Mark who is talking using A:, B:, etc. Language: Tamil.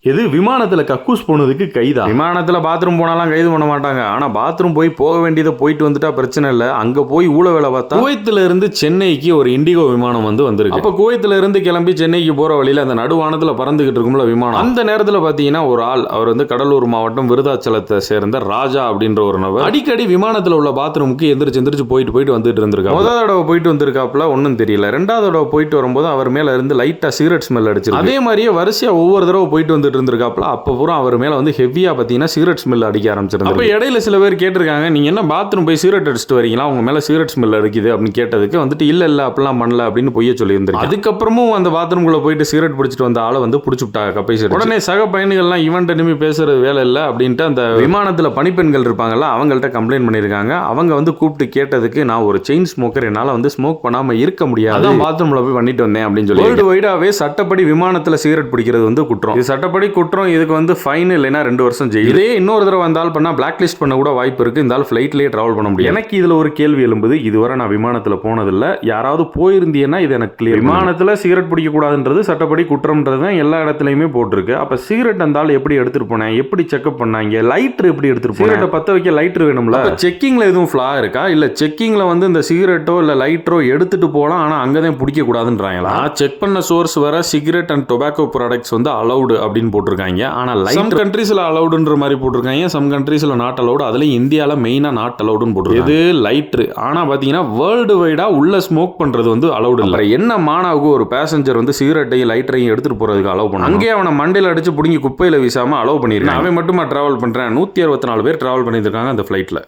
A: எது விமானத்தில் கக்கூஸ் போனதுக்கு கைதா? விமானத்தில் பாத்ரூம் போனாலாம் கைது பண்ண மாட்டாங்க. ஆனால் பாத்ரூம் போக வேண்டியதை போயிட்டு வந்துட்டா பிரச்சனை இல்லை. அங்கே போய் ஊழ வேலை பார்த்தா குவைத்தில் இருந்து சென்னைக்கு ஒரு இண்டிகோ விமானம் வந்திருக்கு. அப்போ குவைத்தில் இருந்து கிளம்பி சென்னைக்கு போகிற வழியில் அந்த நடுவானத்தில் பறந்துகிட்டு இருக்கும்ல விமானம். அந்த நேரத்தில் பார்த்தீங்கன்னா ஒரு ஆள், அவர் கடலூர் மாவட்டம் விருதாச்சலத்தை சேர்ந்த ராஜா அப்படின்ற ஒரு நபர் அடிக்கடி விமானத்தில் உள்ள பாத்ரூமுக்கு எந்திரிச்சு போயிட்டு வந்துட்டு இருந்திருக்காரு. முதல் தடவை போயிட்டு வந்திருக்காப்புல ஒன்றும் தெரியல. ரெண்டாவது தடவை போயிட்டு வரும்போது அவர் மேல இருந்து லைட்டா சிகரெட் ஸ்மெல் அடிச்சிருக்கு. அதே மாதிரியே வரிசையா ஒவ்வொரு தடவை போயிட்டு இருந்திருக்காப்ல. அப்ப பூரா அவர் மேல ஹெவியா பாத்தீங்கன்னா சிகரெட் ஸ்மெல் அடிக்க ஆரம்பிச்சிருந்தது. அப்ப இடையில சில பேர் கேட்டிருக்காங்க, நீங்க என்ன பாத்ரூம் போய் சிகரெட் அடிச்சிட்டு வரீங்களா, உங்க மேல சிகரெட் ஸ்மெல் அடிக்குது அப்படின்னு கேட்டதுக்கு இல்ல அப்படிலாம் பண்ணல அப்படின்னு பொய்ய சொல்லி இருந்திருக்கு. அதுக்கப்புறமும் அந்த பாத்ரூம்குள்ள போயிட்டு சிகரெட் பிடிச்சிட்டு வந்த ஆளை புடிச்சு விட்டாங்க கப்பை சரி. உடனே சக பயணிகள்லாம் இவன்ட்ட நிமி பேசுறது வேலை இல்லை அப்படின்ட்டு அந்த விமானத்துல பணிப்பெண்கள் இருப்பாங்கல்ல அவங்கள்ட்ட கம்ப்ளைண்ட் பண்ணிருக்காங்க. அவங்க கூப்பிட்டு கேட்டதுக்கு, நான் ஒரு செயின் ஸ்மோக்கர், என்னால ஸ்மோக் பண்ணாம இருக்க முடியாது, பாத்ரூம்ல போய் பண்ணிட்டு வந்தேன் அப்படின்னு சொல்லி. வேர்ல்டு வைடாவே சட்டப்படி விமானத்துல சிகரெட் பிடிக்கிறது குற்றம். இது சட்டப்படி குற்றம். இதுக்கு ஃபைன் இல்லைன்னா 2 வருஷம் ஜெயில். இதே இன்னொரு தடவை வந்தால் பண்ணா பிளாக் லிஸ்ட் பண்ண கூட வாய்ப்பு இருக்கு. இந்த ஃபிளைட்லயே டிராவல் பண்ண முடியும். எனக்கு இதுல ஒரு கேள்வி எழும்புது. இதுவரை நான் விமானத்துல போனதில்ல. யாராவது போயிருந்தீங்கன்னா இது எனக்கு கிளியர். விமானத்துல சிகரெட் பிடிக்க கூடாதுன்றது சட்டப்படி குற்றம்ன்றது தான் எல்லா இடத்துலயுமே போட்டிருக்கு. அப்ப சிகரெட் இருந்தாலும் எப்படி எடுத்துட்டு போனேன், எப்படி செக்அப் பண்ணாங்க, லைட்டர் எப்படி எடுத்துட்டு போனேன், சிகரெட்டை பத்த வைக்க லைட்டர் வேணும்ல. செக்கிங்ல எதுவும் ஃபிளா இருக்கா, இல்ல செக்கிங்ல இந்த சிகரெட்டோ இல்ல லைட்டரோ எடுத்துட்டு போலாம் ஆனா அங்கதான் பிடிக்க கூடாதுன்றாங்களா? செக் பண்ண சோர்ஸ் வர cigarette and tobacco products allowed அப்படின்னு போட்டிருக்காங்க. ஆனா சம் கண்ட்ரீஸ்ல அலௌடுன்ற மாதிரி போட்டிருக்காங்க, சம் கண்ட்ரீஸ்ல நாட் அலௌடு. அதுல இந்தியால மெயினா நாட் அலௌடுன்னு போட்டிருக்காங்க. இது லைட்டர். ஆனா பாத்தீங்கன்னா வேர்ல்டு வைடா உள்ள ஸ்மோக் பண்றது அலௌடு இல்ல. என்ன மானாவுக்கு ஒரு பேசஞ்சர் சிகரெட்டையும் லைட்டரையும் எடுத்துட்டு போறதுக்கு அலௌ பண்ண, அங்கே அவனை மண்டையில அடிச்சு புடுங்கி குப்பையில வீசாம அலௌ பண்ணிருக்காங்க. அவன் மட்டுமா டிராவல் பண்றேன். 164 பேர் டிராவல் பண்ணிருக்காங்க அந்த பிளைட்ல.